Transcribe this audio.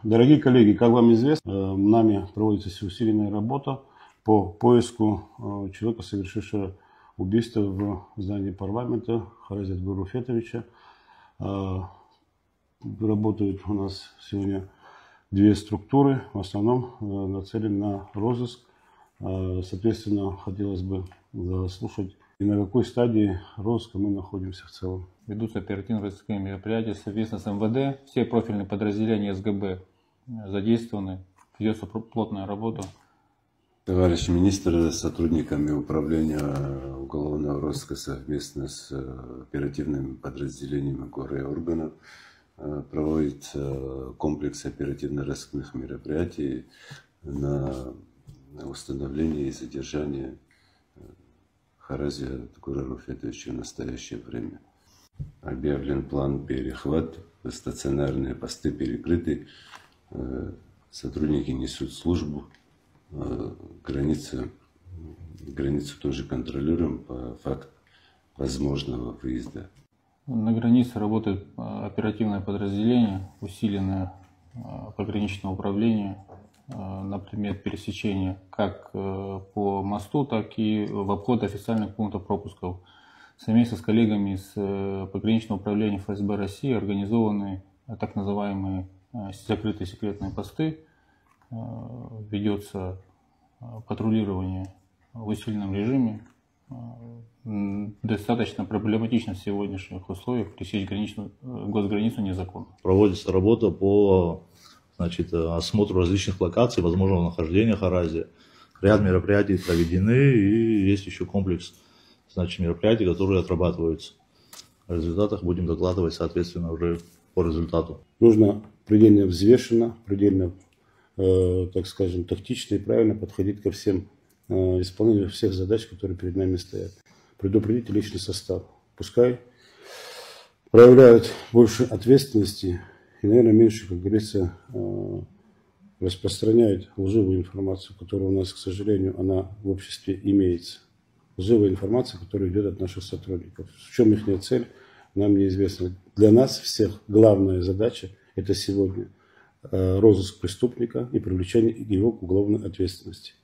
Дорогие коллеги, как вам известно, нами проводится усиленная работа по поиску человека, совершившего убийство в здании парламента, Харазия Руфетовича. Работают у нас сегодня две структуры, в основном нацелены на розыск. Соответственно, хотелось бы заслушать, и на какой стадии розыска мы находимся в целом. Ведутся оперативно-розыскные мероприятия совместно с МВД. Все профильные подразделения СГБ задействованы. Ведется плотная работа. Товарищ министр с сотрудниками управления уголовного розыска совместно с оперативными подразделениями ГОР и органов проводит комплекс оперативно-розыскных мероприятий на установление и задержание Харазия Руфетовича в настоящее время. Объявлен план перехват, стационарные посты перекрыты, сотрудники несут службу, границу тоже контролируем по факту возможного выезда. На границе работает оперативное подразделение, усиленное пограничное управление на предмет пересечения как по мосту, так и в обход официальных пунктов пропусков. Совместно с коллегами из пограничного управления ФСБ России организованы так называемые закрытые секретные посты. Ведется патрулирование в усиленном режиме. Достаточно проблематично в сегодняшних условиях пересечь госграницу незаконно. Проводится работа по осмотру различных локаций, возможного нахождения Харазия. Ряд мероприятий проведены, и есть еще комплекс мероприятий, которые отрабатываются. О результатах будем докладывать, соответственно, уже по результату. Нужно предельно взвешенно, предельно, так скажем, тактично и правильно подходить ко всем исполнению всех задач, которые перед нами стоят. Предупредить личный состав. Пускай проявляют больше ответственности и, наверное, меньше, как говорится, распространяют лживую информацию, которая у нас, к сожалению, она в обществе имеется. Лживая информация, которая идет от наших сотрудников. В чем их цель, нам неизвестно. Для нас всех главная задача – это сегодня розыск преступника и привлечение его к уголовной ответственности.